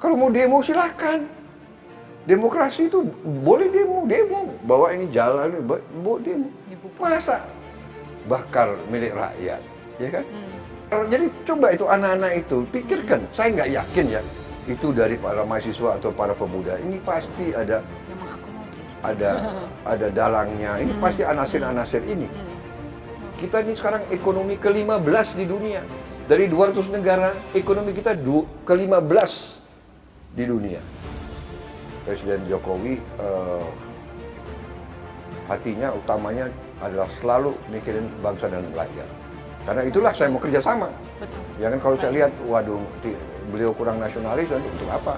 Kalau mau demo silakan. Demokrasi itu boleh demo, bawa ini jalan, bawa demo. Masa bakar milik rakyat, ya kan? Jadi coba itu anak-anak itu pikirkan. Saya nggak yakin ya itu dari para mahasiswa atau para pemuda. Ini pasti ada dalangnya. Ini pasti anasir-anasir ini. Kita ini sekarang ekonomi ke-15 di dunia. Dari 200 negara, ekonomi kita ke-15 di dunia. Presiden Jokowi hatinya utamanya adalah selalu mikirin bangsa dan rakyat. Karena itulah saya mau kerjasama. Betul. Ya kan kalau saya lihat, waduh, beliau kurang nasionalis, dan untuk apa?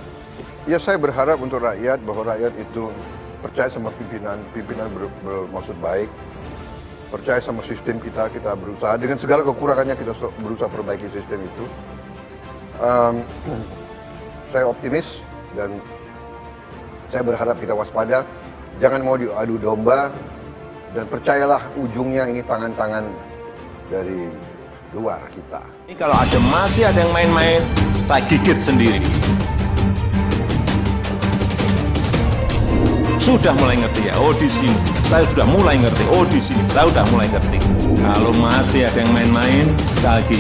Ya saya berharap untuk rakyat, bahwa rakyat itu percaya sama pimpinan bermaksud baik, percaya sama sistem kita berusaha dengan segala kekurangannya kita berusaha perbaiki sistem itu. Saya optimis dan saya berharap kita waspada, jangan mau diadu domba, dan percayalah ujungnya ini tangan-tangan dari luar kita. Ini kalau masih ada yang main-main, saya gigit sendiri. Sudah mulai ngerti ya, oh di sini. Saya sudah mulai ngerti, oh di sini. Saya sudah mulai ngerti. Kalau masih ada yang main-main, sekali lagi,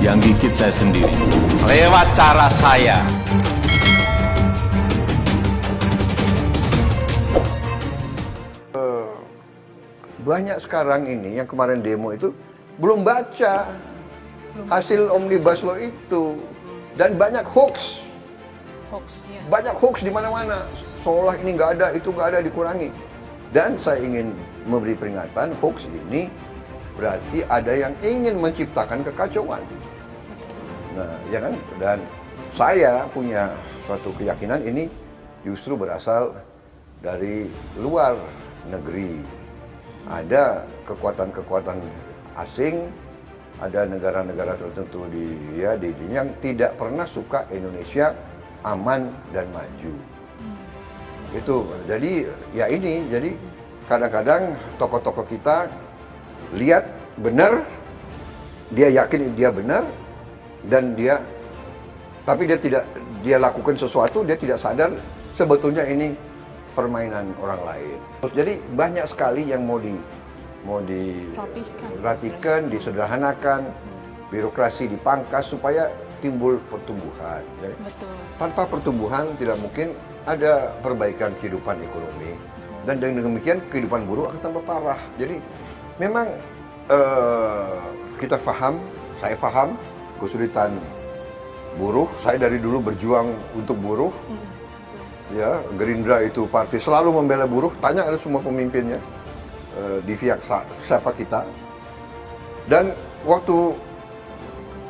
yang gigit saya sendiri. Lewat cara saya. Banyak sekarang ini yang kemarin demo itu belum baca hasil Omnibus Law itu, dan banyak hoax. Ya. Banyak hoax di mana-mana, seolah ini nggak ada, itu nggak ada, dikurangi. Dan saya ingin memberi peringatan, hoax ini berarti ada yang ingin menciptakan kekacauan. Nah, ya kan? Dan saya punya suatu keyakinan ini justru berasal dari luar negeri. Ada kekuatan-kekuatan asing, ada negara-negara tertentu di yang tidak pernah suka Indonesia aman dan maju. Itu. Jadi ya ini, jadi kadang-kadang tokoh-tokoh kita lihat benar, dia yakin dia benar, dan tapi dia lakukan sesuatu, dia tidak sadar sebetulnya ini permainan orang lain. Jadi banyak sekali yang mau dirapihkan, disederhanakan, birokrasi dipangkas supaya timbul pertumbuhan. Jadi, tanpa pertumbuhan tidak mungkin ada perbaikan kehidupan ekonomi. Dan dengan demikian kehidupan buruh akan tambah parah. Jadi memang kita saya paham kesulitan buruh. Saya dari dulu berjuang untuk buruh. Ya, Gerindra itu partai selalu membela buruh. Tanya ada semua pemimpinnya di pihak siapa kita. Dan waktu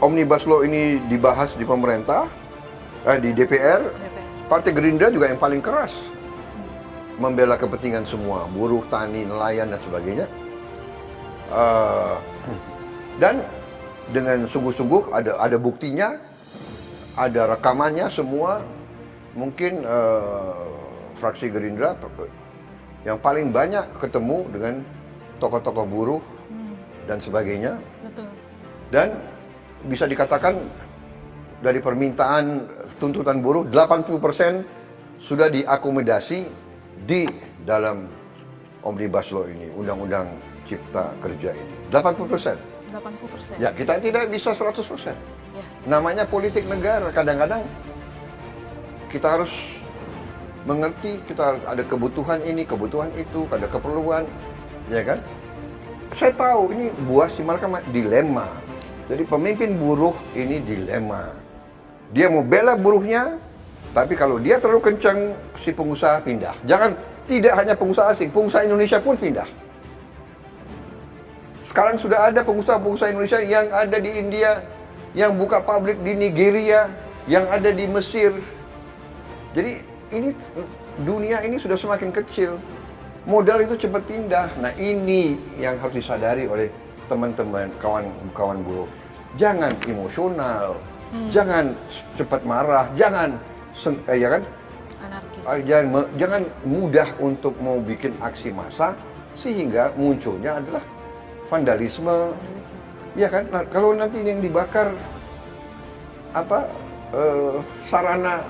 Omnibus Law ini dibahas di pemerintah, di DPR, Partai Gerindra juga yang paling keras membela kepentingan semua buruh, tani, nelayan dan sebagainya. Dan dengan sungguh-sungguh ada buktinya, ada rekamannya semua. Mungkin fraksi Gerindra yang paling banyak ketemu dengan tokoh-tokoh buruh dan sebagainya. Betul. Dan bisa dikatakan dari permintaan tuntutan buruh 80% sudah diakomodasi di dalam Omnibus Law ini, Undang-Undang Cipta Kerja ini. 80%. 80%. Ya, kita tidak bisa 100%. Ya. Namanya politik negara, kadang-kadang kita harus mengerti, kita ada kebutuhan ini, kebutuhan itu, ada keperluan, ya kan? Saya tahu ini buah si malakama, dilema. Jadi pemimpin buruh ini dilema. Dia mau bela buruhnya, tapi kalau dia terlalu kencang, si pengusaha pindah. Tidak hanya pengusaha asing, pengusaha Indonesia pun pindah. Sekarang sudah ada pengusaha-pengusaha Indonesia yang ada di India, yang buka pabrik di Nigeria, yang ada di Mesir. Jadi ini dunia ini sudah semakin kecil, modal itu cepat pindah. Nah ini yang harus disadari oleh teman-teman, kawan-kawan buruh. Jangan emosional, jangan cepat marah, jangan ya kan? Anarkis. Jangan mudah untuk mau bikin aksi massa sehingga munculnya adalah vandalisme. Ya kan? Nah, kalau nanti yang dibakar sarana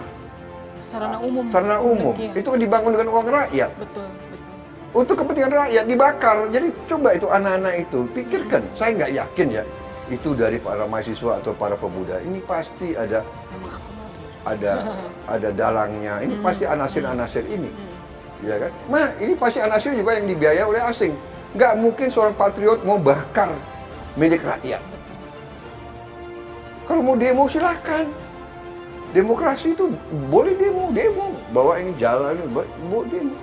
sarana umum. sarana umum. Iya. Itu kan dibangun dengan uang rakyat. Betul, betul. Untuk kepentingan rakyat dibakar. Jadi coba itu anak-anak itu pikirkan. Saya nggak yakin ya itu dari para mahasiswa atau para pemuda. Ini pasti ada Memang aku mau. ada dalangnya. Ini pasti anasir-anasir ini. Ya kan? Ini pasti anasir juga yang dibiayai oleh asing. Nggak mungkin seorang patriot mau bakar milik rakyat. Kalau mau demo silakan. Demokrasi itu boleh demo. Bawa ini jalan, bawa demo.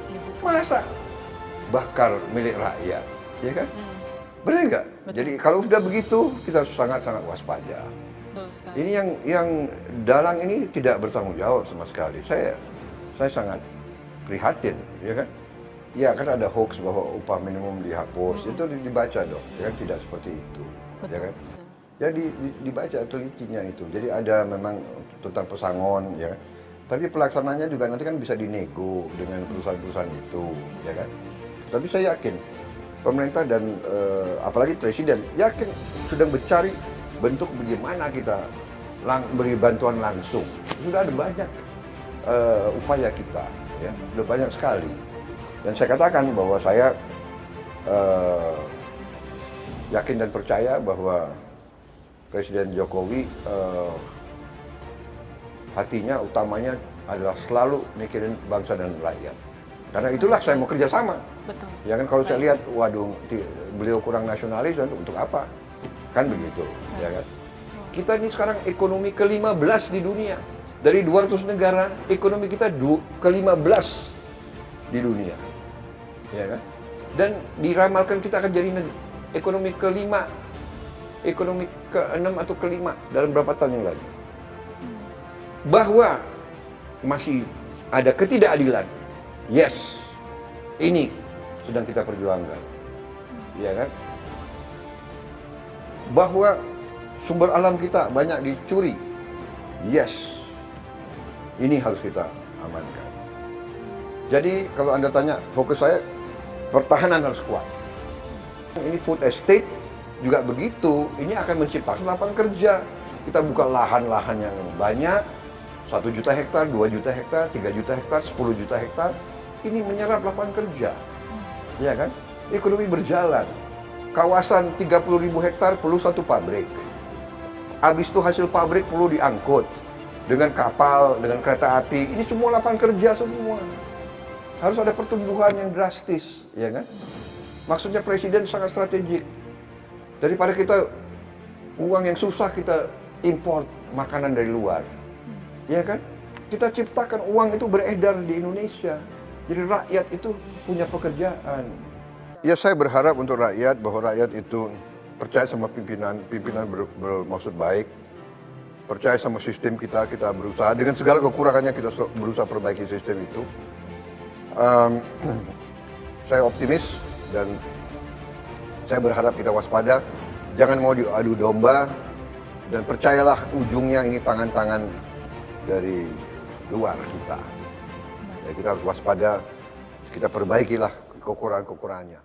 Masa bakar milik rakyat, ya kan? Benar nggak? Betul. Jadi kalau sudah begitu kita harus sangat-sangat waspada. Betul sekali. Ini yang dalang ini tidak bertanggung jawab sama sekali. Saya sangat prihatin, ya kan? Ya kan ada hoax bahwa upah minimum dihapus, itu dibaca dong, ya kan? Tidak seperti itu, ya kan? Jadi dibaca telitinya itu. Jadi ada memang tentang pesangon, ya kan? Tapi pelaksananya juga nanti kan bisa dinego dengan perusahaan-perusahaan itu, ya kan? Tapi saya yakin pemerintah dan apalagi presiden yakin sedang mencari bentuk bagaimana kita beri bantuan langsung. Sudah ada banyak upaya kita, ya, sudah banyak sekali. Dan saya katakan bahwa saya yakin dan percaya bahwa Presiden Jokowi hatinya utamanya adalah selalu mikirin bangsa dan rakyat. Karena itulah saya mau kerjasama. Betul. Ya kan kalau saya lihat, waduh, beliau kurang nasionalis, untuk apa? Kan begitu, ya kan? Kita ini sekarang ekonomi ke-15 di dunia. Dari 200 negara, ekonomi kita ke-15 di dunia. Ya kan? Dan diramalkan kita akan jadi ekonomi ke-5, ekonomi ke-6 atau ke-5 dalam berapa tahun yang lalu. Bahwa masih ada ketidakadilan. Yes, ini sedang kita perjuangkan, ya kan? Bahwa sumber alam kita banyak dicuri, yes, ini harus kita amankan. Jadi kalau Anda tanya, fokus saya pertahanan harus kuat. Ini food estate juga begitu, ini akan menciptakan lapangan kerja. Kita buka lahan-lahan yang banyak, 1 juta hektar, 2 juta hektar, 3 juta hektar, 10 juta hektar. Ini menyerap lapangan kerja, ya kan? Ekonomi berjalan. Kawasan 30.000 hektar perlu 1 pabrik. Habis itu hasil pabrik perlu diangkut dengan kapal, dengan kereta api. Ini semua lapangan kerja semua. Harus ada pertumbuhan yang drastis, ya kan? Maksudnya presiden sangat strategik. Daripada kita uang yang susah kita import makanan dari luar, ya kan? Kita ciptakan uang itu beredar di Indonesia. Jadi rakyat itu punya pekerjaan. Ya saya berharap untuk rakyat bahwa rakyat itu percaya sama pimpinan bermaksud baik, percaya sama sistem kita berusaha dengan segala kekurangannya kita berusaha perbaiki sistem itu. Saya optimis dan saya berharap kita waspada, jangan mau diadu domba dan percayalah ujungnya ini tangan-tangan dari luar kita. Ya, kita harus waspada, kita perbaikilah kekurangan-kekurangannya.